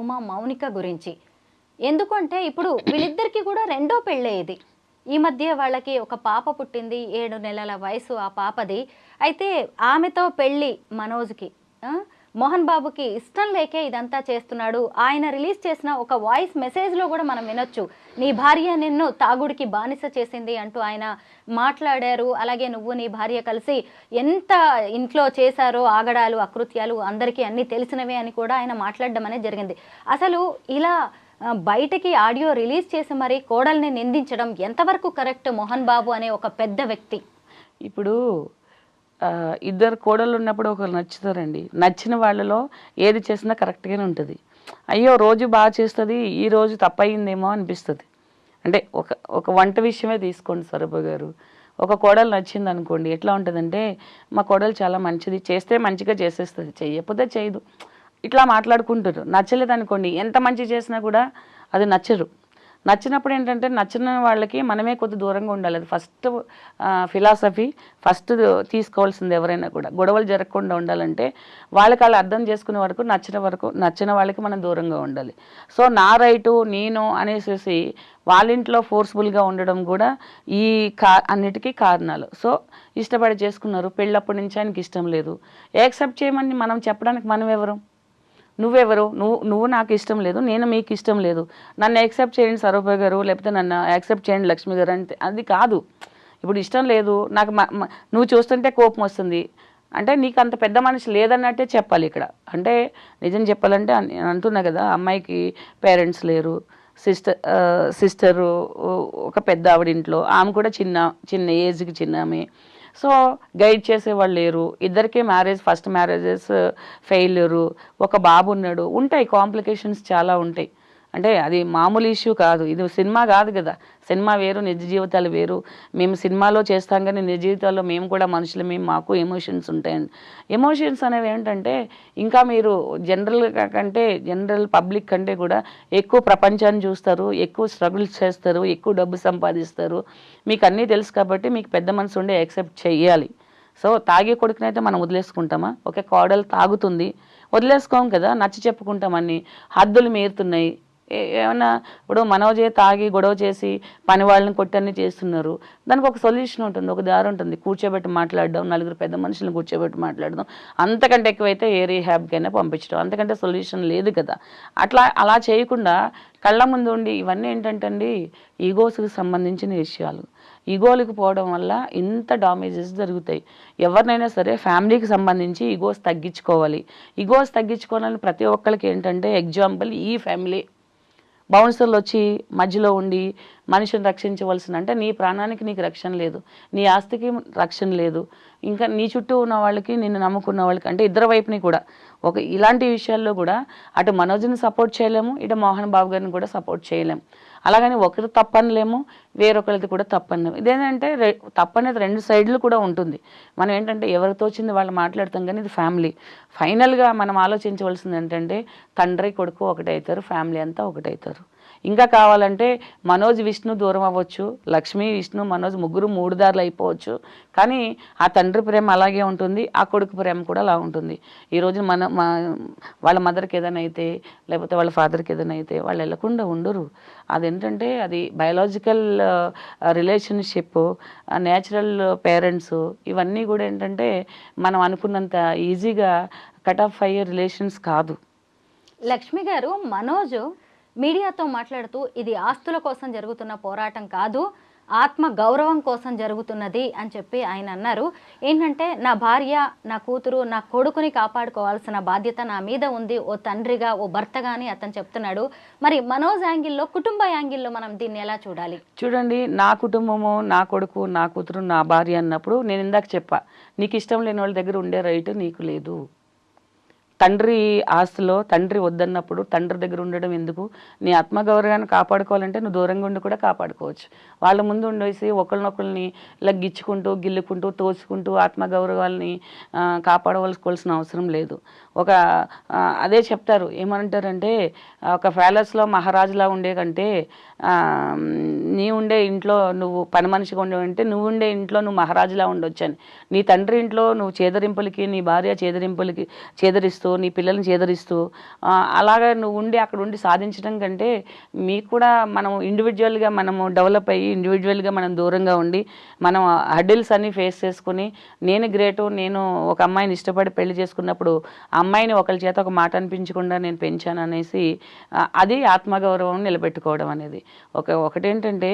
ఉమా మౌనిక గురించి. ఎందుకంటే ఇప్పుడు వీళ్ళిద్దరికీ కూడా రెండో పెళ్ళే ఇది. ఈ మధ్య వాళ్ళకి ఒక పాప పుట్టింది. 7 నెలల వయసు ఆ పాపది. అయితే ఆమెతో పెళ్ళి మనోజ్‌కి. మోహన్ బాబుకి ఇష్టం లేకే ఇదంతా చేస్తున్నాడు. ఆయన రిలీజ్ చేసిన ఒక వాయిస్ మెసేజ్‌లో కూడా మనం వినొచ్చు. నీ భార్య నిన్ను తాగుడికి బానిస చేసింది అంటూ ఆయన మాట్లాడారు. అలాగే నువ్వు నీ భార్య కలిసి ఎంత ఇంట్లో చేశారో ఆగడాలు, అకృత్యాలు అందరికీ అన్నీ తెలిసినవే అని కూడా ఆయన మాట్లాడడం అనేది జరిగింది. అసలు ఇలా బయటకి ఆడియో రిలీజ్ చేసి మరి కోడల్ని నిందించడం ఎంతవరకు కరెక్ట్? మోహన్ బాబు అనే ఒక పెద్ద వ్యక్తి. ఇప్పుడు ఇద్దరు కోడళ్ళు ఉన్నప్పుడు ఒకరు నచ్చుతారండి. నచ్చిన వాళ్ళలో ఏది చేసినా కరెక్ట్గానే ఉంటుంది. అయ్యో రోజు బాగా చేస్తుంది, ఈ రోజు తప్పయిందేమో అనిపిస్తుంది. అంటే ఒక ఒక వంట విషయమే తీసుకోండి స్వరూప గారు. ఒక కోడలు నచ్చింది అనుకోండి, ఎట్లా ఉంటుందంటే మా కోడలు చాలా మంచిది, చేస్తే మంచిగా చేసేస్తుంది, చెయ్యకపోతే చేయదు, ఇట్లా మాట్లాడుకుంటారు. నచ్చలేదు అనుకోండి, ఎంత మంచి చేసినా కూడా అది నచ్చరు. నచ్చినప్పుడు ఏంటంటే నచ్చిన వాళ్ళకి మనమే కొద్ది దూరంగా ఉండాలి. అది ఫస్ట్ ఫిలాసఫీ. ఫస్ట్ తీసుకోవాల్సింది ఎవరైనా కూడా. గొడవలు జరగకుండా ఉండాలంటే వాళ్ళకి వాళ్ళు అర్థం చేసుకునే వరకు నచ్చిన వాళ్ళకి మనం దూరంగా ఉండాలి. సో నా రైటు నేను అనేసి వాళ్ళింట్లో ఫోర్స్ఫుల్గా ఉండడం కూడా ఈ అన్నిటికీ కారణాలు. సో ఇష్టపడి చేసుకున్నారు, పెళ్ళప్పటి నుంచి ఆయనకి ఇష్టం లేదు, యాక్సెప్ట్ చేయమని మనం చెప్పడానికి మనం ఎవరు? నువ్వెవరు? నువ్వు నాకు ఇష్టం లేదు, నేను మీకు ఇష్టం లేదు, నన్ను యాక్సెప్ట్ చేయండి స్వరూప గారు, లేకపోతే నన్ను యాక్సెప్ట్ చేయండి లక్ష్మి గారు అంటే అది కాదు. ఇప్పుడు ఇష్టం లేదు నాకు, నువ్వు చూస్తుంటే కోపం వస్తుంది అంటే నీకు అంత పెద్ద మనిషి లేదన్నట్టే చెప్పాలి ఇక్కడ. అంటే నిజం చెప్పాలంటే అంటున్నా కదా, అమ్మాయికి పేరెంట్స్ లేరు, సిస్టరు ఒక పెద్ద ఆవిడింట్లో, ఆమె కూడా చిన్న ఏజ్కి చిన్న ఆమె. సో గైడ్ చేసేవాళ్ళు లేరు. ఇద్దరికీ ఫస్ట్ మ్యారేజెస్ ఫెయిల్యూరు, ఒక బాబు ఉన్నాడు. ఉంటాయి కాంప్లికేషన్స్, చాలా ఉంటాయి. అంటే అది మామూలు ఇష్యూ కాదు. ఇది సినిమా కాదు కదా, సినిమా వేరు, నిజ జీవితాలు వేరు. మేము సినిమాలో చేస్తాం కానీ నిజ జీవితాల్లో మేము కూడా మనుషులమే, మాకు ఎమోషన్స్ ఉంటాయండి. ఎమోషన్స్ అనేవి ఏంటంటే ఇంకా మీరు జనరల్ పబ్లిక్ కంటే కూడా ఎక్కువ ప్రపంచాన్ని చూస్తారు, ఎక్కువ స్ట్రగుల్స్ చేస్తారు, ఎక్కువ డబ్బు సంపాదిస్తారు. మీకు అన్నీ తెలుసు కాబట్టి మీకు పెద్ద మనసు ఉండే యాక్సెప్ట్ చెయ్యాలి. సో తాగే కొడుకునైతే మనం వదిలేసుకుంటామా? ఒక కోడలు తాగుతుంది, వదిలేసుకోం కదా, నచ్చి చెప్పుకుంటామని. హద్దులు మీరుతున్నాయి. ఏమన్నా ఇప్పుడు మనోజే తాగి గొడవ చేసి పని వాళ్ళని కొట్టని చేస్తున్నారు. దానికి ఒక సొల్యూషన్ ఉంటుంది, ఒక దారి ఉంటుంది. కూర్చోబెట్టి మాట్లాడడం, నలుగురు పెద్ద మనుషులను కూర్చోబెట్టి మాట్లాడడం, అంతకంటే ఎక్కువైతే ఏ రీహాబ్కైనా పంపించడం, అంతకంటే సొల్యూషన్ లేదు కదా. అలా చేయకుండా కళ్ళ ముందు ఉండి ఇవన్నీ ఏంటంటే అండి ఈగోస్కి సంబంధించిన విషయాలు. ఈగోలకు పోవడం వల్ల ఇంత డామేజెస్ జరుగుతాయి. ఎవరినైనా సరే ఫ్యామిలీకి సంబంధించి ఈగోస్ తగ్గించుకోవాలి. ఈగోస్ తగ్గించుకోవాలని ప్రతి ఒక్కరికి ఏంటంటే ఎగ్జాంపుల్ ఈ ఫ్యామిలీ. బౌన్సర్లు వచ్చి మధ్యలో ఉండి మనిషిని రక్షించవలసిన, అంటే నీ ప్రాణానికి నీకు రక్షణ లేదు, నీ ఆస్తికి రక్షణ లేదు, ఇంకా నీ చుట్టూ ఉన్న వాళ్ళకి, నిన్ను నమ్ముకున్న వాళ్ళకి, అంటే ఇద్దరు వైపుని కూడా ఇలాంటి విషయాల్లో కూడా అటు మనోజ్ని సపోర్ట్ చేయలేము, ఇటు మోహన్ బాబు గారిని కూడా సపోర్ట్ చేయలేము. అలాగని ఒకరు తప్పనలేము, వేరొకరిది కూడా తప్పనలేము. ఇదేంటంటే తప్పనేది రెండు సైడ్లు కూడా ఉంటుంది. మనం ఏంటంటే ఎవరితో వచ్చింది వాళ్ళు మాట్లాడతాం, కానీ ఇది ఫ్యామిలీ. ఫైనల్గా మనం ఆలోచించవలసింది ఏంటంటే తండ్రి కొడుకు ఒకటవుతారు, ఫ్యామిలీ అంతా ఒకటవుతారు. ఇంకా కావాలంటే మనోజ్ విష్ణు దూరం అవ్వచ్చు, లక్ష్మి విష్ణు మనోజ్ ముగ్గురు 3 దారులు అయిపోవచ్చు, కానీ ఆ తండ్రి ప్రేమ అలాగే ఉంటుంది, ఆ కొడుకు ప్రేమ కూడా అలా ఉంటుంది. ఈరోజు వాళ్ళ మదర్కి ఏదైనా అయితే, లేకపోతే వాళ్ళ ఫాదర్కి ఏదైనా అయితే వాళ్ళు వెళ్ళకుండా ఉండరు. అదేంటంటే అది బయలాజికల్ రిలేషన్షిప్, నేచురల్ పేరెంట్స్, ఇవన్నీ కూడా ఏంటంటే మనం అనుకున్నంత ఈజీగా కట్ ఆఫ్ అయ్యే రిలేషన్స్ కాదు. లక్ష్మి గారు, మనోజ్ మీడియాతో మాట్లాడుతూ ఇది ఆస్తుల కోసం జరుగుతున్న పోరాటం కాదు, ఆత్మ గౌరవం కోసం జరుగుతున్నది అని చెప్పి ఆయన అన్నారు. ఏంటంటే నా భార్య, నా కూతురు, నా కొడుకుని కాపాడుకోవాల్సిన బాధ్యత నా మీద ఉంది, ఓ తండ్రిగా, ఓ భర్తగా అని అతను చెప్తున్నాడు. మరి మనోజ్ యాంగిల్లో, కుటుంబ యాంగిల్లో మనం దీన్ని ఎలా చూడాలి? చూడండి, నా కుటుంబము, నా కొడుకు, నా కూతురు, నా భార్య అన్నప్పుడు నేను ఇందాక చెప్పా, నీకు ఇష్టం లేని వాళ్ళ దగ్గర ఉండే రైటు నీకు లేదు. తండ్రి ఆస్తిలో తండ్రి వద్దన్నప్పుడు తండ్రి దగ్గర ఉండడం ఎందుకు? నీ ఆత్మగౌరవాన్ని కాపాడుకోవాలంటే నువ్వు దూరంగా ఉండి కూడా కాపాడుకోవచ్చు. వాళ్ళ ముందు ఉండేసి ఒకరినొకరిని ఇలా గిచ్చుకుంటూ, గిల్లుకుంటూ, తోసుకుంటూ ఆత్మగౌరవాల్ని కాపాడవలసుకోవాల్సిన అవసరం లేదు. ఒక అదే చెప్తారు, ఏమంటారంటే ఒక ప్యాలెస్లో మహారాజులా ఉండే కంటే నీ ఉండే ఇంట్లో నువ్వు పని మనిషిగా ఉండేవంటే నువ్వు ఉండే ఇంట్లో నువ్వు మహారాజులా ఉండొచ్చని. నీ తండ్రి ఇంట్లో నువ్వు చేదరింపులకి, నీ భార్య చేదరింపులకి చేదరిస్తూ, నీ పిల్లల్ని చేదరిస్తూ అలాగా నువ్వు ఉండి అక్కడ ఉండి సాధించడం కంటే మీకు కూడా మనం ఇండివిజువల్గా మనము డెవలప్ అయ్యి ఇండివిజువల్గా మనం దూరంగా ఉండి మనం హర్డిల్స్ అన్ని ఫేస్ చేసుకుని నేను గ్రేటు, నేను ఒక అమ్మాయిని ఇష్టపడి పెళ్లి చేసుకున్నప్పుడు ఆ అమ్మాయిని ఒకరి చేత ఒక మాట అనిపించకుండా నేను పెంచాను అనేసి అది ఆత్మగౌరవం నిలబెట్టుకోవడం అనేది. ఒకటేంటంటే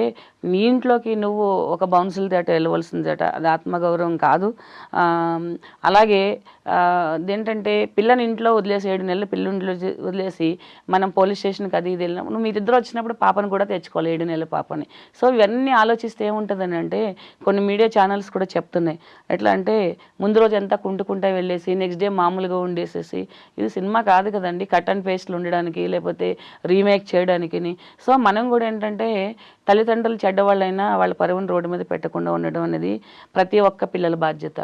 నీ ఇంట్లోకి నువ్వు ఒక బౌన్సుల దాట వెళ్ళవలసిన దాట అది ఆత్మగౌరవం కాదు. అలాగే అదేంటంటే పిల్లని ఇంట్లో వదిలేసి 7 నెలలు పిల్లింట్లో వదిలేసి మనం పోలీస్ స్టేషన్కి అది ఇది వెళ్ళినప్పుడు నువ్వు మీరిద్దరు వచ్చినప్పుడు పాపను కూడా తెచ్చుకోవాలి, 7 నెలల పాపని. సో ఇవన్నీ ఆలోచిస్తే ఏముంటుందని అంటే కొన్ని మీడియా ఛానల్స్ కూడా చెప్తున్నాయి. ఎట్లా అంటే ముందు రోజు ఎంత కుంటుకుంటా వెళ్ళేసి నెక్స్ట్ డే మామూలుగా ఉండేసేసి, ఇది సినిమా కాదు కదండి కట్ అండ్ పేస్ట్లు ఉండడానికి లేకపోతే రీమేక్ చేయడానికి. సో మనం కూడా ఏంటంటే తల్లిదండ్రులు చెడ్డవాళ్ళైనా వాళ్ళ పరువును రోడ్డు మీద పెట్టకుండా ఉండడం అనేది ప్రతి ఒక్క పిల్లల బాధ్యత.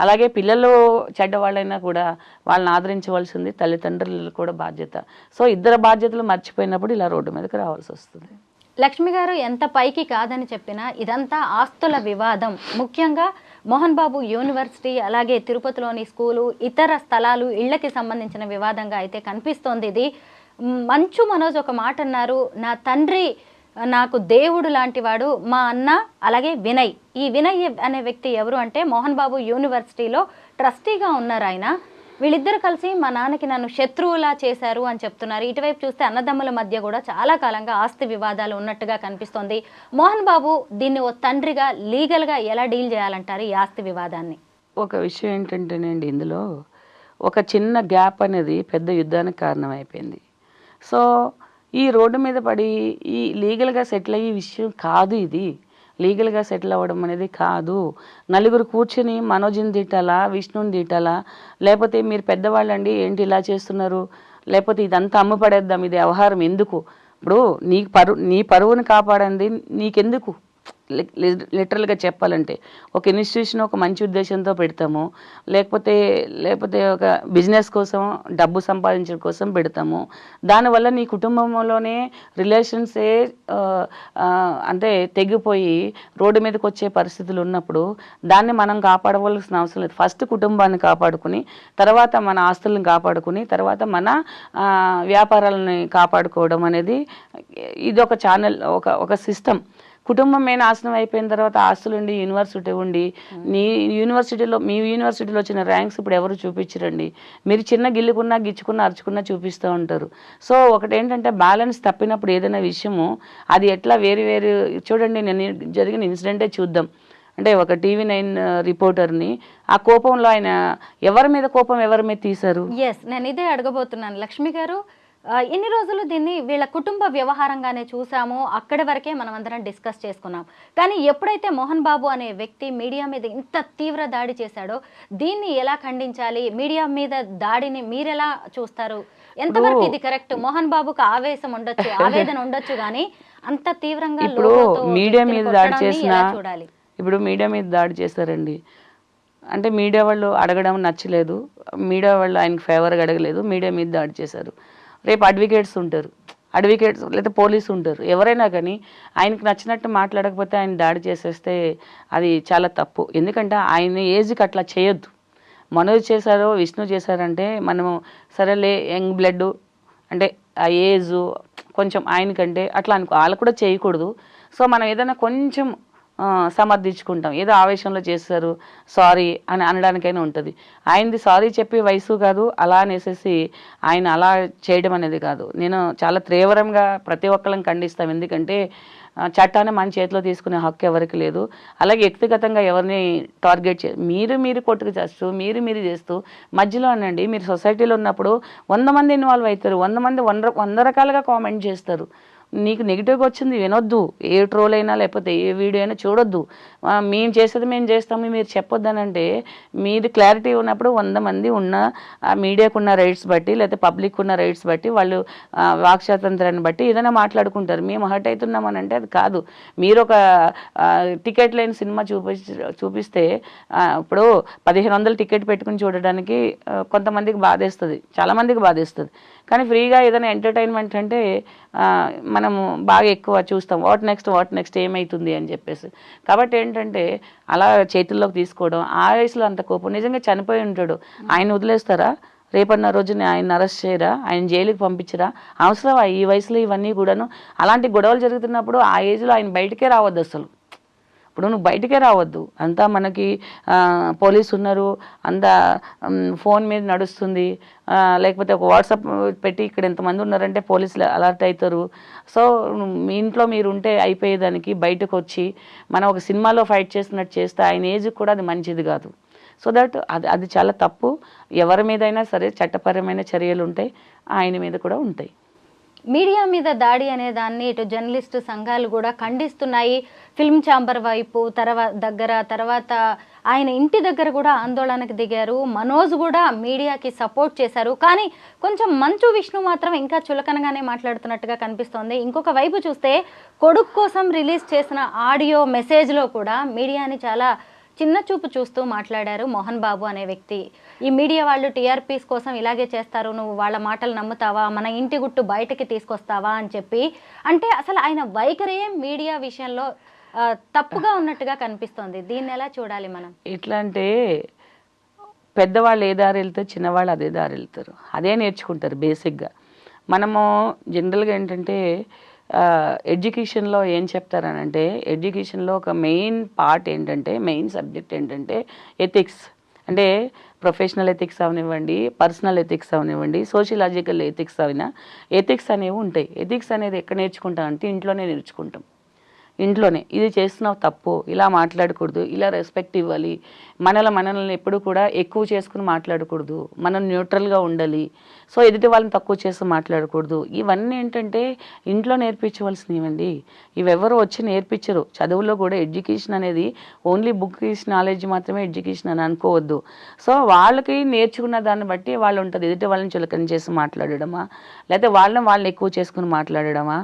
అలాగే పిల్లలు చెడ్డవాళ్ళైనా కూడా వాళ్ళని ఆదరించవలసింది తల్లిదండ్రులు కూడా బాధ్యత. సో ఇద్దరు బాధ్యతలు మర్చిపోయినప్పుడు ఇలా రోడ్డు మీదకి రావాల్సి వస్తుంది. లక్ష్మి గారు ఎంత పైకి కాదని చెప్పినా ఇదంతా ఆస్తుల వివాదం. ముఖ్యంగా మోహన్ బాబు యూనివర్సిటీ అలాగే తిరుపతిలోని స్కూలు ఇతర స్థలాలు ఇళ్లకి సంబంధించిన వివాదంగా అయితే కనిపిస్తోంది. ఇది మంచు మనోజ్ ఒక మాట అన్నారు, నా తండ్రి నాకు దేవుడు లాంటివాడు, మా అన్న అలాగే వినయ్. ఈ వినయ్ అనే వ్యక్తి ఎవరు అంటే మోహన్ బాబు యూనివర్సిటీలో ట్రస్టీగా ఉన్నారు ఆయన. వీళ్ళిద్దరు కలిసి మా నాన్నకి నన్ను శత్రువులా చేశారు అని చెప్తున్నారు. ఇటువైపు చూస్తే అన్నదమ్ముల మధ్య కూడా చాలా కాలంగా ఆస్తి వివాదాలు ఉన్నట్టుగా కనిపిస్తోంది. మోహన్ బాబు దీన్ని ఓ తండ్రిగా లీగల్గా ఎలా డీల్ చేయాలంటారు ఈ ఆస్తి వివాదాన్ని? ఒక విషయం ఏంటంటేనండి, ఇందులో ఒక చిన్న గ్యాప్ అనేది పెద్ద యుద్ధానికి కారణమైపోయింది. సో ఈ రోడ్డు మీద పడి ఈ లీగల్గా సెటిల్ అయ్యే విషయం కాదు ఇది. లీగల్గా సెటిల్ అవ్వడం అనేది కాదు. నలుగురు కూర్చొని మనోజ్ని తిట్టాలా, విష్ణుని తిట్టాలా, లేకపోతే మీరు పెద్దవాళ్ళండి ఏంటి ఇలా చేస్తున్నారు, లేకపోతే ఇదంతా అమ్ముపడేద్దాం, ఇది వ్యవహారం ఎందుకు, ఇప్పుడు నీ పరువుని కాపాడండి నీకెందుకు. లిటరల్గా చెప్పాలంటే ఒక ఇన్స్టిట్యూషన్ ఒక మంచి ఉద్దేశంతో పెడతాము, లేకపోతే ఒక బిజినెస్ కోసం డబ్బు సంపాదించడం కోసం పెడతాము. దానివల్ల నీ కుటుంబంలోనే రిలేషన్సే అంటే తెగిపోయి రోడ్డు మీదకి వచ్చే పరిస్థితులు ఉన్నప్పుడు దాన్ని మనం కాపాడవలసిన అవసరం లేదు. ఫస్ట్ కుటుంబాన్ని కాపాడుకుని, తర్వాత మన ఆస్తులను కాపాడుకుని, తర్వాత మన వ్యాపారాలని కాపాడుకోవడం అనేది ఇది ఒక ఛానల్, ఒక సిస్టమ్. కుటుంబమే నాశనం అయిపోయిన తర్వాత ఆస్తులు ఉండి యూనివర్సిటీ ఉండి మీ యూనివర్సిటీలో వచ్చిన ర్యాంక్స్ ఇప్పుడు ఎవరు చూపించరండి. మీరు చిన్న గిల్లుకున్నా గిచ్చుకున్నా అరుచుకున్నా చూపిస్తూ ఉంటారు. సో ఒకటేంటంటే బ్యాలెన్స్ తప్పినప్పుడు ఏదైనా విషయము అది ఎట్లా వేరు చూడండి, నేను జరిగిన ఇన్సిడెంటే చూద్దాం. అంటే ఒక TV9 రిపోర్టర్ని ఆ కోపంలో ఆయన ఎవరి మీద తీశారు. నేను ఇదే అడగబోతున్నాను లక్ష్మి గారు. ఎన్ని రోజులు దీన్ని వీళ్ళ కుటుంబ వ్యవహారంగానే చూసాము, అక్కడి వరకే మనం అందరం డిస్కస్ చేసుకున్నాం. కానీ ఎప్పుడైతే మోహన్ బాబు అనే వ్యక్తి మీడియా మీద ఇంత తీవ్ర దాడి చేశాడో దీన్ని ఎలా ఖండించాలి? మీడియా మీద దాడిని మీరెలా చూస్తారు? ఎంతవరకు ఇది కరెక్ట్? మోహన్ బాబుకు ఆవేశం ఉండొచ్చు, ఆవేదన ఉండొచ్చు, కానీ అంత తీవ్రంగా ఇప్పుడు మీడియా మీద దాడి చేసిన చూడాలి. ఇప్పుడు మీడియా మీద దాడి చేశారండి అంటే మీడియా వాళ్ళు అడగడం నచ్చలేదు, మీడియా వాళ్ళు ఆయనకు ఫేవర్గా అడగలేదు, మీడియా మీద దాడి చేశారు. రేపు అడ్వకేట్స్ ఉంటారు, లేదా పోలీసు ఉంటారు, ఎవరైనా కానీ ఆయనకు నచ్చినట్టు మాట్లాడకపోతే ఆయన దాడి చేసేస్తే అది చాలా తప్పు. ఎందుకంటే ఆయన ఏజ్కి అట్లా చేయొద్దు. మనోజ్ చేశారో విష్ణు చేశారంటే మనము సరేలే యంగ్ బ్లడ్ అంటే ఆ ఏజ్ కొంచెం ఆయనకంటే అట్లా అనుకో, వాళ్ళు కూడా చేయకూడదు. సో మనం ఏదైనా కొంచెం సమర్థించుకుంటాం, ఏదో ఆవేశంలో చేస్తారు సారీ అని అనడానికైనా ఉంటుంది. ఆయనది సారీ చెప్పి వయసు కాదు, అలా అనేసి ఆయన అలా చేయడం అనేది కాదు. నేను చాలా తీవ్రంగా ప్రతి ఒక్కళ్ళని ఖండిస్తాం. ఎందుకంటే చట్టాన్ని మన చేతిలో తీసుకునే హక్కు ఎవరికి లేదు. అలాగే వ్యక్తిగతంగా ఎవరిని టార్గెట్ మీరు కొట్టుకు చేస్తూ మీరు చేస్తూ మధ్యలో అనండి. మీరు సొసైటీలో ఉన్నప్పుడు 100 మంది ఇన్వాల్వ్ అవుతారు, 100 మంది 100 రకాలుగా కామెంట్ చేస్తారు. నీకు నెగిటివ్గా వచ్చింది వినొద్దు, ఏ ట్రోల్ అయినా లేకపోతే ఏ వీడియో అయినా చూడొద్దు. మేము చేసేది మేము చేస్తాము మీరు చెప్పొద్దనంటే, మీరు క్లారిటీ ఉన్నప్పుడు 100 మంది ఉన్న మీడియాకు ఉన్న రైట్స్ బట్టి లేకపోతే పబ్లిక్ ఉన్న రైట్స్ బట్టి వాళ్ళు వాక్ స్వాతంత్రాన్ని బట్టి ఏదైనా మాట్లాడుకుంటారు. మేము హర్ట్ అవుతున్నామని అంటే అది కాదు. మీరు ఒక టికెట్ లేని సినిమా చూపిస్తే ఇప్పుడు 1500 టికెట్ పెట్టుకుని చూడడానికి కొంతమందికి బాధేస్తుంది, చాలామందికి బాధేస్తుంది. కానీ ఫ్రీగా ఏదైనా ఎంటర్టైన్మెంట్ అంటే మనము బాగా ఎక్కువ చూస్తాం, వాట్ నెక్స్ట్ ఏమవుతుంది అని చెప్పేసి. కాబట్టి ఏంటంటే అలా చేతుల్లోకి తీసుకోవడం, ఆ వయసులో అంత కోపం. నిజంగా చనిపోయి ఉంటాడు, ఆయన వదిలేస్తారా? రేపన్న రోజుని ఆయన అరెస్ట్ చేయరా? ఆయన జైలుకి పంపించరా? అవసరమా ఈ వయసులో ఇవన్నీ కూడాను? అలాంటి గొడవలు జరుగుతున్నప్పుడు ఆ ఏజ్లో ఆయన బయటకే రావద్దు అసలు. ఇప్పుడు నువ్వు బయటకే రావద్దు. అంతా మనకి పోలీసు ఉన్నారు, అంతా ఫోన్ మీద నడుస్తుంది, లేకపోతే ఒక వాట్సాప్ పెట్టి ఇక్కడ ఎంతమంది ఉన్నారంటే పోలీసులు అలర్ట్ అవుతారు. సో మీ ఇంట్లో మీరు ఉంటే అయిపోయేదానికి బయటకు వచ్చి మనం ఒక సినిమాలో ఫైట్ చేస్తున్నట్టు చేస్తే ఆయన ఏజ్కి కూడా అది మంచిది కాదు. సో దట్ అది చాలా తప్పు. ఎవరి మీదైనా సరే చట్టపరమైన చర్యలు ఉంటాయి, ఆయన మీద కూడా ఉంటాయి. మీడియా మీద దాడి అనే దాన్ని ఇటు జర్నలిస్టు సంఘాలు కూడా ఖండిస్తున్నాయి. ఫిల్మ్ ఛాంబర్ వైపు తర్వాత ఆయన ఇంటి దగ్గర కూడా ఆందోళనకు దిగారు. మనోజ్ కూడా మీడియాకి సపోర్ట్ చేశారు. కానీ కొంచెం మంచు విష్ణు మాత్రం ఇంకా చులకనగానే మాట్లాడుతున్నట్టుగా కనిపిస్తోంది. ఇంకొక వైపు చూస్తే కొడుకు కోసం రిలీజ్ చేసిన ఆడియో మెసేజ్లో కూడా మీడియాని చాలా చిన్న చూపు చూస్తూ మాట్లాడారు మోహన్ బాబు అనే వ్యక్తి. ఈ మీడియా వాళ్ళు టీఆర్పీస్ కోసం ఇలాగే చేస్తారు, నువ్వు వాళ్ళ మాటలు నమ్ముతావా, మన ఇంటి గుట్టు బయటకి తీసుకొస్తావా అని చెప్పి. అంటే అసలు ఆయన వైఖరే మీడియా విషయంలో తప్పుగా ఉన్నట్టుగా కనిపిస్తోంది. దీన్ని ఎలా చూడాలి మనం? ఎట్లా అంటే పెద్దవాళ్ళు ఏ దారి వెళ్తారు, చిన్నవాళ్ళు అదే దారి వెళ్తారు, అదే నేర్చుకుంటారు బేసిక్గా. మనము జనరల్గా ఏంటంటే ఎడ్యుకేషన్లో ఏం చెప్తారనంటే, ఎడ్యుకేషన్లో ఒక మెయిన్ పార్ట్ ఏంటంటే, మెయిన్ సబ్జెక్ట్ ఏంటంటే ఎథిక్స్. అంటే ప్రొఫెషనల్ ఎథిక్స్ అవనివ్వండి, పర్సనల్ ఎథిక్స్ అవనివ్వండి, సోషియలాజికల్ ఎథిక్స్ అయినా ఎథిక్స్ అనేవి ఉంటాయి. ఎథిక్స్ అనేది ఎక్కడ నేర్చుకుంటాం అంటే ఇంట్లోనే నేర్చుకుంటాం. ఇంట్లోనే ఇది చేస్తున్నావు తప్పు, ఇలా మాట్లాడకూడదు, ఇలా రెస్పెక్ట్ ఇవ్వాలి, మనల్ని ఎప్పుడు కూడా ఎక్కువ చేసుకుని మాట్లాడకూడదు, మనం న్యూట్రల్గా ఉండాలి, సో ఎదుటి వాళ్ళని తక్కువ చేసి మాట్లాడకూడదు. ఇవన్నీ ఏంటంటే ఇంట్లో నేర్పించవలసినవండి. ఇవెవరు వచ్చి నేర్పించరు. చదువులో కూడా ఎడ్యుకేషన్ అనేది ఓన్లీ బుక్ నాలెడ్జ్ మాత్రమే ఎడ్యుకేషన్ అని అనుకోవద్దు. సో వాళ్ళకి నేర్చుకున్న దాన్ని బట్టి వాళ్ళు ఉంటుంది. ఎదుటి వాళ్ళని చులకన చేసి మాట్లాడడమా, లేకపోతే వాళ్ళని ఎక్కువ చేసుకుని మాట్లాడడమా,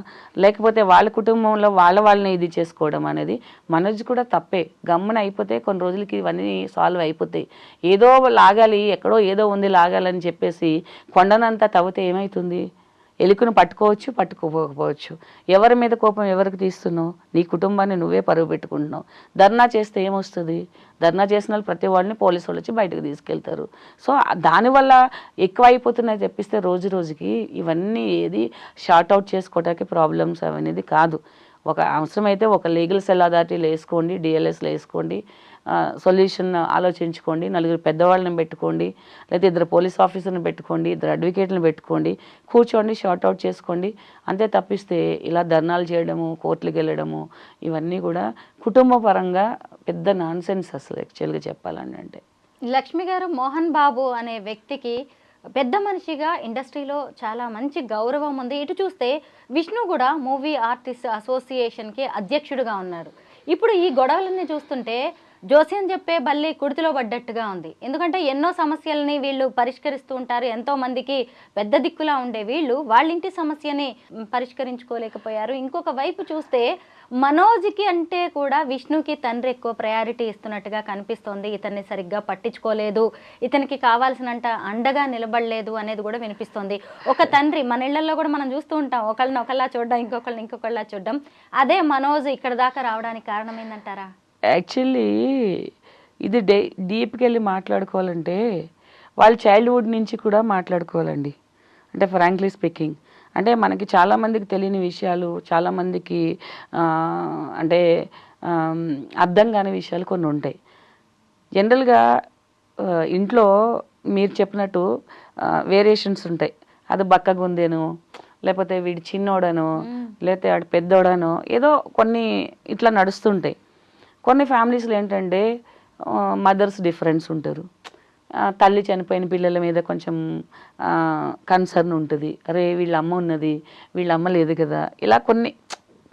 లేకపోతే వాళ్ళ కుటుంబంలో వాళ్ళని ఇది చేసుకోవడం అనేది మనది కూడా తప్పే. గమ్మున అయిపోతే కొన్ని రోజులకి ఇవన్నీ సాల్వ్ అయిపోతాయి. ఏదో లాగాలి, ఎక్కడో ఏదో ఉంది లాగాలని చెప్పేసి కొండనంతా తవ్వితే ఏమవుతుంది? ఎలుకను పట్టుకోవచ్చు, పట్టుకోకపోవచ్చు. ఎవరి మీద కోపం ఎవరికి తీస్తున్నావు? నీ కుటుంబాన్ని నువ్వే పరుగు పెట్టుకుంటున్నావు. ధర్నా చేస్తే ఏమొస్తుంది? ధర్నా చేసిన వాళ్ళు ప్రతి వాళ్ళని పోలీసు వాళ్ళు వచ్చి బయటకు తీసుకెళ్తారు. సో దానివల్ల ఎక్కువ అయిపోతున్నాయి తెప్పిస్తే రోజు రోజుకి ఇవన్నీ ఏది షార్ట్ అవుట్ చేసుకోవడానికి ప్రాబ్లమ్స్ అనేది కాదు. ఒక అవసరమైతే ఒక లీగల్ సెల్ అథారిటీలు వేసుకోండి, డిఎల్ఎస్లు వేసుకోండి, సొల్యూషన్ ఆలోచించుకోండి, నలుగురు పెద్దవాళ్ళని పెట్టుకోండి, లేకపోతే 2 పోలీస్ ఆఫీసర్ని పెట్టుకోండి, 2 అడ్వకేట్లను పెట్టుకోండి, కూర్చోండి, షార్ట్ అవుట్ చేసుకోండి. అంతే తప్పిస్తే ఇలా ధర్నాలు చేయడము, కోర్టులకు వెళ్ళడము ఇవన్నీ కూడా కుటుంబ పరంగా పెద్ద నాన్ సెన్స్ అసలు యాక్చువల్గా చెప్పాలని. అంటే లక్ష్మి గారు, మోహన్ బాబు అనే వ్యక్తికి పెద్ద మనిషిగా ఇండస్ట్రీలో చాలా మంచి గౌరవం ఉంది. ఇటు చూస్తే విష్ణు కూడా మూవీ ఆర్టిస్ట్ అసోసియేషన్కి అధ్యక్షుడిగా ఉన్నారు. ఇప్పుడు ఈ గొడవలన్నీ చూస్తుంటే జోస్యం చెప్పే బల్లి కుడితిలో పడ్డట్టుగా ఉంది. ఎందుకంటే ఎన్నో సమస్యలని వీళ్ళు పరిష్కరిస్తూ ఉంటారు. ఎంతో మందికి పెద్ద దిక్కులా ఉండే వీళ్ళు వాళ్ళ ఇంటి సమస్యని పరిష్కరించుకోలేకపోయారు. ఇంకొక వైపు చూస్తే మనోజ్కి అంటే కూడా విష్ణుకి తండ్రి ఎక్కువ ప్రయారిటీ ఇస్తున్నట్టుగా కనిపిస్తోంది. ఇతన్ని సరిగ్గా పట్టించుకోలేదు, ఇతనికి కావాల్సినంత అండగా నిలబడలేదు అనేది కూడా వినిపిస్తోంది. ఒక తండ్రి మన ఇళ్లలో కూడా మనం చూస్తూ ఉంటాం, ఒకళ్ళని ఒకళ్ళ చూడడం, ఇంకొకళ్ళ చూడడం. అదే మనోజ్ ఇక్కడ దాకా రావడానికి కారణం ఏందంటారా? యాక్చువల్లీ ఇది డీప్కి వెళ్ళి మాట్లాడుకోవాలంటే వాళ్ళ చైల్డ్హుడ్ నుంచి కూడా మాట్లాడుకోవాలండి. అంటే ఫ్రాంక్లీ స్పీకింగ్, అంటే మనకి చాలామందికి తెలియని విషయాలు, చాలామందికి అంటే అర్థం కాని విషయాలు కొన్ని ఉంటాయి. జనరల్గా ఇంట్లో మీరు చెప్పినట్టు వేరియేషన్స్ ఉంటాయి. అది బక్కగుందేను, లేకపోతే వీడి చిన్నోడను, లేకపోతే వాడు పెద్దోడను, ఏదో కొన్ని ఇట్లా నడుస్తుంటాయి. కొన్ని ఫ్యామిలీస్లో ఏంటంటే మదర్స్ డిఫరెన్స్ ఉంటారు, తల్లి చనిపోయిన పిల్లల మీద కొంచెం కన్సర్న్ ఉంటుంది. అరే వీళ్ళ అమ్మ ఉన్నది, వీళ్ళ అమ్మ లేదు కదా, ఇలా కొన్ని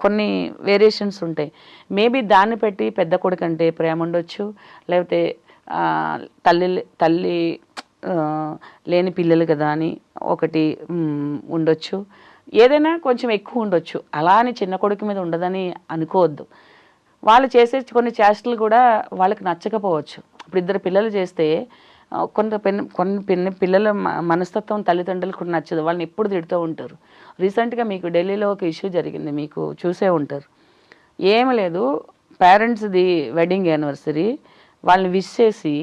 కొన్ని వేరియేషన్స్ ఉంటాయి. మేబీ దాన్ని పెట్టి పెద్ద కొడుకు అంటే ప్రేమ ఉండొచ్చు, లేకపోతే తల్లి లేని పిల్లలు కదా అని ఒకటి ఉండొచ్చు, ఏదైనా కొంచెం ఎక్కువ ఉండొచ్చు. అలా అని చిన్న కొడుకు మీద ఉండదని అనుకోవద్దు. వాళ్ళు చేసే కొన్ని చేష్టలు కూడా వాళ్ళకి నచ్చకపోవచ్చు. ఇప్పుడు ఇద్దరు పిల్లలు చేస్తే కొన్ని పిల్లల మనస్తత్వం తల్లిదండ్రులకు కూడా నచ్చదు, వాళ్ళని ఎప్పుడు తిడుతూ ఉంటారు. రీసెంట్గా మీకు ఢిల్లీలో ఒక ఇష్యూ జరిగింది, మీకు చూసే ఉంటారు. ఏమి లేదు, పేరెంట్స్ది వెడ్డింగ్ యానివర్సరీ, వాళ్ళని విష్ చేసి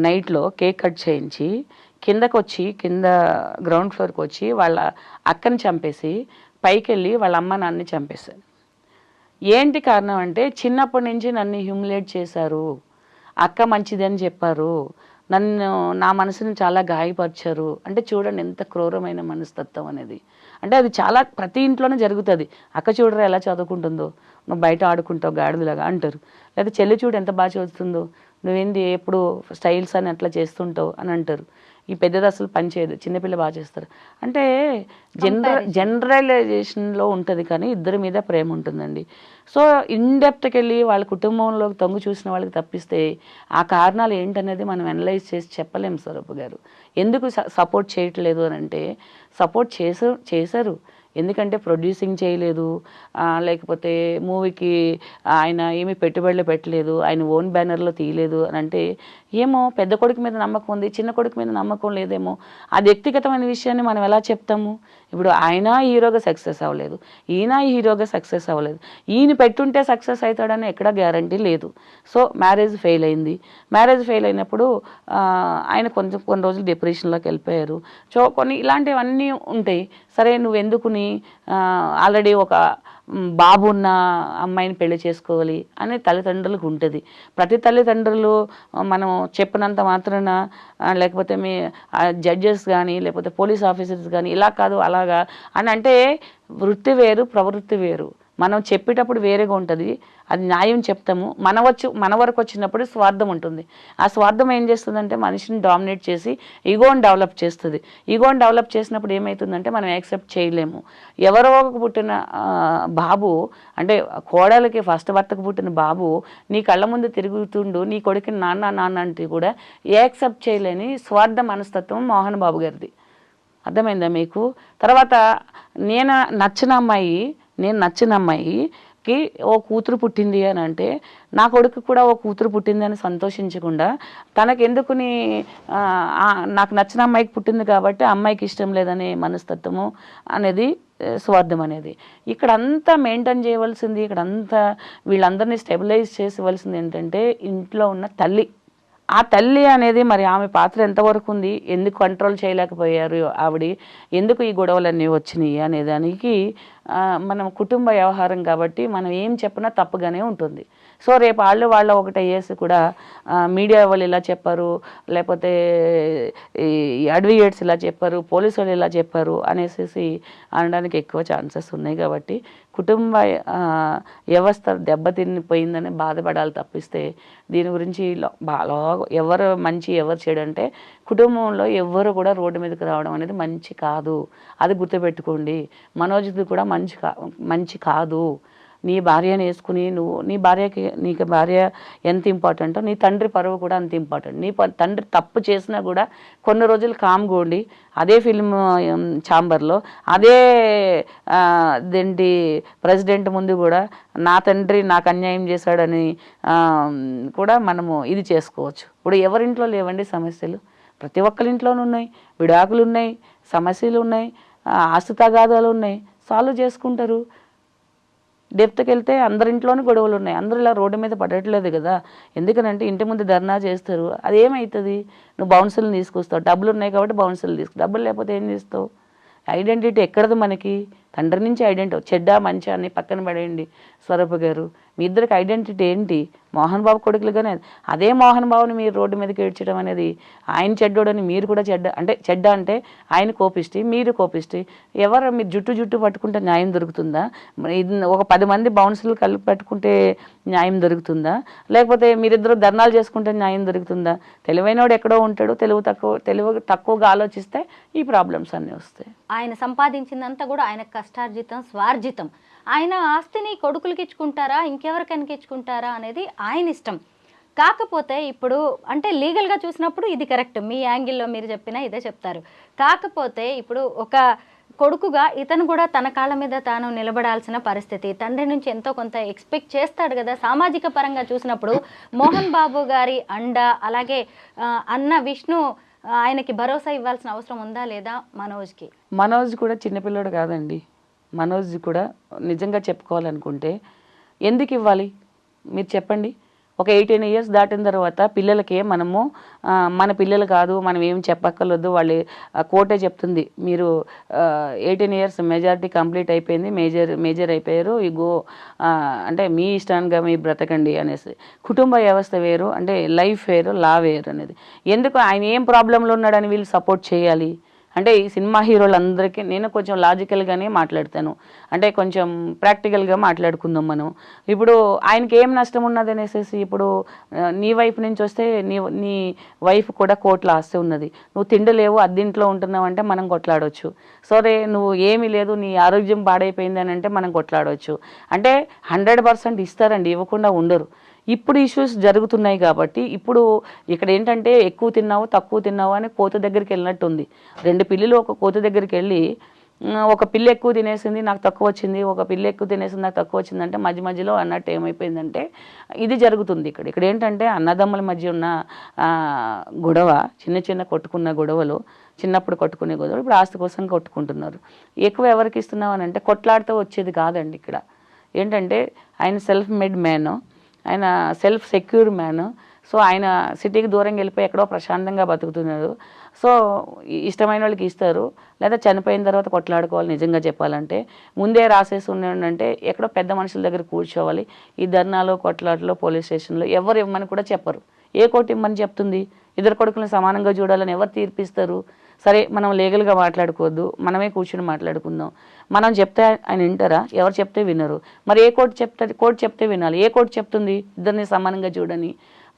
నైట్లో కేక్ కట్ చేయించి కింద గ్రౌండ్ ఫ్లోర్కి వచ్చి వాళ్ళ అక్కని చంపేసి పైకి వెళ్ళి వాళ్ళ అమ్మ నాన్నని చంపేశారు. ఏంటి కారణం అంటే చిన్నప్పటి నుంచి నన్ను హ్యూమిలేట్ చేశారు, అక్క మంచిదని చెప్పారు, నా మనసుని చాలా గాయపరిచారు. అంటే చూడండి ఎంత క్రూరమైన మనస్తత్వం అనేది. అంటే అది చాలా ప్రతి ఇంట్లోనే జరుగుతుంది. అక్క చూడరా ఎలా చదువుకుంటుందో, నువ్వు బయట ఆడుకుంటావు గాడిదలాగా అంటారు. లేదా చెల్లి చూడు ఎంత బాగా చదువుతుందో, నువ్వేంది ఎప్పుడు స్టైల్స్ అని అట్లా చేస్తుంటావు అని అంటారు. ఈ పెద్దది అసలు పని చేయదు, చిన్నపిల్ల బాగా చేస్తారు. అంటే జనరలైజేషన్లో ఉంటుంది, కానీ ఇద్దరి మీద ప్రేమ ఉంటుందండి. సో ఇన్డెప్త్కి వెళ్ళి వాళ్ళ కుటుంబంలోకి తొంగి చూసిన వాళ్ళకి తప్పిస్తే ఆ కారణాలు ఏంటనేది మనం అనలైజ్ చేసి చెప్పలేము. స్వరూప్ గారు ఎందుకు సపోర్ట్ చేయట్లేదు అని అంటే, సపోర్ట్ చేశారు ఎందుకంటే ప్రొడ్యూసింగ్ చేయలేదు, లేకపోతే మూవీకి ఆయన ఏమీ పెట్టుబడులు పెట్టలేదు, ఆయన ఓన్ బ్యానర్లో తీయలేదు అని అంటే, ఏమో పెద్ద కొడుకు మీద నమ్మకం ఉంది, చిన్న కొడుకు మీద నమ్మకం లేదేమో. ఆ వ్యక్తిగతమైన విషయాన్ని మనం ఎలా చెప్తాము? ఇప్పుడు ఆయన హీరోగా సక్సెస్ అవ్వలేదు, ఈయన హీరోగా సక్సెస్ అవ్వలేదు, ఈయన పెట్టుంటే సక్సెస్ అవుతాడని ఎక్కడా గ్యారంటీ లేదు. సో మ్యారేజ్ ఫెయిల్ అయింది. మ్యారేజ్ ఫెయిల్ అయినప్పుడు ఆయన కొన్ని రోజులు డిప్రెషన్లోకి వెళ్ళిపోయారు. సో కొన్ని ఇలాంటివన్నీ ఉంటాయి. సరే నువ్వెందుకుని ఆల్రెడీ ఒక బాబు ఉన్న అమ్మాయిని పెళ్లి చేసుకోవాలి అని తల్లిదండ్రులకు ఉంటుంది. ప్రతి తల్లిదండ్రులు మనం చెప్పినంత మాత్రాన, లేకపోతే మీ జడ్జెస్ కానీ లేకపోతే పోలీస్ ఆఫీసర్స్ కానీ ఇలా కాదు అలాగా అని అంటే, వృత్తి వేరు ప్రవృత్తి వేరు. మనం చెప్పేటప్పుడు వేరేగా ఉంటుంది, అది న్యాయం చెప్తాము. మన వరకు వచ్చినప్పుడు స్వార్థం ఉంటుంది. ఆ స్వార్థం ఏం చేస్తుందంటే మనిషిని డామినేట్ చేసి ఈగోని డెవలప్ చేస్తుంది. ఈగోని డెవలప్ చేసినప్పుడు ఏమవుతుందంటే మనం యాక్సెప్ట్ చేయలేము. ఎవరో పుట్టిన బాబు అంటే కోడలకి ఫస్ట్ భర్తకు పుట్టిన బాబు నీ కళ్ళ ముందు తిరుగుతుండు, నీ కొడుకుని నాన్న నాన్న అంటే కూడా యాక్సెప్ట్ చేయలేని స్వార్థ మనస్తత్వం మోహన్ బాబు గారిది. అర్థమైందా మీకు? తర్వాత నేను నచ్చిన అమ్మాయికి ఓ కూతురు పుట్టింది అని అంటే, నా కొడుకు కూడా ఓ కూతురు పుట్టింది అని సంతోషించకుండా తనకెందుకుని నాకు నచ్చిన అమ్మాయికి పుట్టింది కాబట్టి అమ్మాయికి ఇష్టం లేదనే మనస్తత్వము అనేది స్వార్థం అనేది. ఇక్కడంతా మెయింటైన్ చేయవలసింది, ఇక్కడంతా వీళ్ళందరినీ స్టెబిలైజ్ చేసేవలసింది ఏంటంటే ఇంట్లో ఉన్న తల్లి. ఆ తల్లి అనేది మరి ఆమె పాత్ర ఎంతవరకు ఉంది, ఎందుకు కంట్రోల్ చేయలేకపోయారు ఆవిడ, ఎందుకు ఈ గొడవలన్నీ వచ్చినాయి అనే దానికి మనం కుటుంబ వ్యవహారం కాబట్టి మనం ఏం చెప్పినా తప్పుగానే ఉంటుంది. సో రేపు వాళ్ళ ఒకటి అయ్యేసి కూడా మీడియా వాళ్ళు ఇలా చెప్పారు, లేకపోతే ఈ అడ్వకేట్స్ ఇలా చెప్పారు, పోలీసు వాళ్ళు ఇలా చెప్పారు అనేసి అనడానికి ఎక్కువ ఛాన్సెస్ ఉన్నాయి. కాబట్టి కుటుంబ వ్యవస్థ దెబ్బతినిపోయిందని బాధపడాలి తప్పిస్తే దీని గురించి బాగా ఎవరు మంచి ఎవరు చెడు అంటే కుటుంబంలో ఎవరు కూడా రోడ్డు మీదకి రావడం అనేది మంచి కాదు. అది గుర్తుపెట్టుకోండి. మనోజ్ది కూడా మంచి కాదు. నీ భార్యని వేసుకుని నీకు భార్య ఎంత ఇంపార్టెంటో నీ తండ్రి పరువు కూడా అంత ఇంపార్టెంట్. నీ తండ్రి తప్పు చేసినా కూడా కొన్ని రోజులు కామ్గోండి. అదే ఫిల్మ్ ఛాంబర్లో అదే ప్రెసిడెంట్ ముందు కూడా నా తండ్రి నాకు అన్యాయం చేశాడని కూడా మనము ఇది చేసుకోవచ్చు. ఇప్పుడు ఎవరింట్లో లేవండి సమస్యలు? ప్రతి ఒక్కరింట్లోనూ ఉన్నాయి. విడాకులు ఉన్నాయి, సమస్యలు ఉన్నాయి, ఆస్తి తగాదాలు ఉన్నాయి, సాల్వ్ చేసుకుంటారు. డెప్త్కి వెళ్తే అందరింట్లోనూ గొడవలు ఉన్నాయి. అందరూ ఇలా రోడ్డు మీద పడట్లేదు కదా. ఎందుకనంటే ఇంటి ముందు ధర్నా చేస్తారు. అది ఏమవుతుంది? నువ్వు బౌన్సర్లు తీసుకొస్తావు, డబ్బులు ఉన్నాయి కాబట్టి బౌన్సర్లు డబ్బులు లేకపోతే ఏం చేస్తావు? ఐడెంటిటీ ఎక్కడది మనకి? తండ్రి నుంచి ఐడెంటిటీ, చెడ్డ మంచి అని పక్కన పడేయండి స్వరూప గారు. మీ ఇద్దరికి ఐడెంటిటీ ఏంటి? మోహన్ బాబు కొడుకులుగానే అదే మోహన్ బాబుని మీరు రోడ్డు మీదకి ఏడ్చడం అనేది, ఆయన చెడ్డోడని మీరు కూడా చెడ్డ అంటే ఆయన కోపిష్టి, మీరు కోపిష్టి. ఎవరు మీరు జుట్టు పట్టుకుంటే న్యాయం దొరుకుతుందా? ఒక 10 మంది బౌన్సులు కలిపి పట్టుకుంటే న్యాయం దొరుకుతుందా? లేకపోతే మీరిద్దరు ధర్నాలు చేసుకుంటే న్యాయం దొరుకుతుందా? తెలివైనవాడు ఎక్కడో ఉంటాడు, తెలివి తక్కువగా ఆలోచిస్తే ఈ ప్రాబ్లమ్స్ అన్నీ వస్తాయి. ఆయన సంపాదించిందంతా కూడా ఆయన కష్టార్జితం, స్వార్జితం. ఆయన ఆస్తిని కొడుకులకి ఇచ్చుకుంటారా, ఇంకెవరికైనా ఇచ్చుకుంటారా అనేది ఆయన ఇష్టం. కాకపోతే ఇప్పుడు అంటే లీగల్గా చూసినప్పుడు ఇది కరెక్ట్, మీ యాంగిల్లో మీరు చెప్పినా ఇదే చెప్తారు. కాకపోతే ఇప్పుడు ఒక కొడుకుగా ఇతను కూడా తన కాళ్ళ మీద తాను నిలబడాల్సిన పరిస్థితి, తండ్రి నుంచి ఎంతో కొంత ఎక్స్పెక్ట్ చేస్తాడు కదా. సామాజిక పరంగా చూసినప్పుడు మోహన్ బాబు గారి అండ, అలాగే అన్న విష్ణు ఆయనకి భరోసా ఇవ్వాల్సిన అవసరం ఉందా లేదా మనోజ్కి? మనోజ్ కూడా చిన్నపిల్లడు కాదండి. మనోజ్ కూడా నిజంగా చెప్పుకోవాలనుకుంటే ఎందుకు ఇవ్వాలి మీరు చెప్పండి? ఒక 18 years దాటిన తర్వాత పిల్లలకే మనము మన పిల్లలు కాదు, మనం ఏం చెప్పక్కర్లేదు, వాళ్ళు కోర్టే చెప్తుంది మీరు 18 years మెజారిటీ కంప్లీట్ అయిపోయింది, మేజర్ అయిపోయారు, ఇగో అంటే మీ ఇష్టానికి మీ బ్రతకండి అనేసి. కుటుంబ వ్యవస్థ వేరు, అంటే లైఫ్ వేరు, లా వేరు అనేది. ఎందుకు ఆయన ఏం ప్రాబ్లంలో ఉన్నాడని వీళ్ళు సపోర్ట్ చేయాలి? అంటే ఈ సినిమా హీరోలందరికీ నేను కొంచెం లాజికల్గానే మాట్లాడతాను, అంటే కొంచెం ప్రాక్టికల్గా మాట్లాడుకుందాం మనం. ఇప్పుడు ఆయనకి ఏం నష్టం ఉన్నది అనేసి, ఇప్పుడు నీ వైఫ్ నుంచి వస్తే నీ వైఫ్ కూడా కోట్ల ఆస్తి ఉన్నది, నువ్వు తిండలేవు అద్దింట్లో ఉంటున్నావు అంటే మనం కొట్లాడవచ్చు. సరే నువ్వు ఏమీ లేదు, నీ ఆరోగ్యం పాడైపోయింది అని అంటే మనం కొట్లాడవచ్చు. అంటే 100% ఇస్తారండి, ఇవ్వకుండా ఉండరు. ఇప్పుడు ఇష్యూస్ జరుగుతున్నాయి కాబట్టి ఇప్పుడు ఇక్కడ ఏంటంటే ఎక్కువ తిన్నావు తక్కువ తిన్నావు అని కోత దగ్గరికి వెళ్ళినట్టుంది. 2 పిల్లులు ఒక కోత దగ్గరికి వెళ్ళి ఒక పిల్ల ఎక్కువ తినేసింది నాకు తక్కువ వచ్చింది, ఒక పిల్ల ఎక్కువ తినేసింది నాకు తక్కువ వచ్చిందంటే మధ్యలో అన్నట్టు ఏమైపోయిందంటే ఇది జరుగుతుంది. ఇక్కడ ఏంటంటే అన్నదమ్ముల మధ్య ఉన్న గొడవ, చిన్న కొట్టుకున్న గొడవలు, చిన్నప్పుడు కొట్టుకునే గొడవలు ఇప్పుడు ఆస్తి కోసం కొట్టుకుంటున్నారు. ఎక్కువ ఎవరికి ఇస్తున్నావు అని అంటే కొట్లాడితే వచ్చేది కాదండి. ఇక్కడ ఏంటంటే ఆయన సెల్ఫ్ మేడ్ మ్యాన్, ఆయన సెల్ఫ్ సెక్యూర్ మ్యాన్. సో ఆయన సిటీకి దూరంగా వెళ్ళిపోయి ఎక్కడో ప్రశాంతంగా బతుకుతున్నారు. సో ఇష్టమైన వాళ్ళకి ఇస్తారు, లేదా చనిపోయిన తర్వాత కొట్లాడుకోవాలి. నిజంగా చెప్పాలంటే ముందే రాసేసి ఉన్నాడంటే ఎక్కడో పెద్ద మనుషుల దగ్గర కూర్చోవాలి. ఈ ధర్నాలు కొట్లాటలు పోలీస్ స్టేషన్లో ఎవరు ఇవ్వమని కూడా చెప్పరు. ఏ కోర్టు ఇవ్వమని చెప్తుంది? ఇద్దరు కొడుకులను సమానంగా చూడాలని ఎవరు తీర్పిస్తారు? సరే మనం లీగల్గా మాట్లాడుకోవద్దు, మనమే కూర్చుని మాట్లాడుకుందాం. మనం చెప్తే ఆయన వింటారా? ఎవరు చెప్తే వినరు. మరి ఏ కోర్టు చెప్తే వినాలి. ఏ కోర్టు చెప్తుంది ఇద్దరిని సమానంగా చూడని?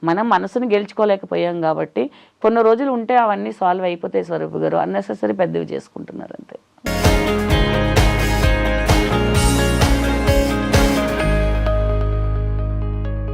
మనం మనసును గెలుచుకోలేకపోయాం కాబట్టి కొన్ని రోజులు ఉంటే అవన్నీ సాల్వ్ అయిపోతాయి స్వరూప్ గారు. అన్నెసెసరీ పెద్దవి చేసుకుంటున్నారు అంతే.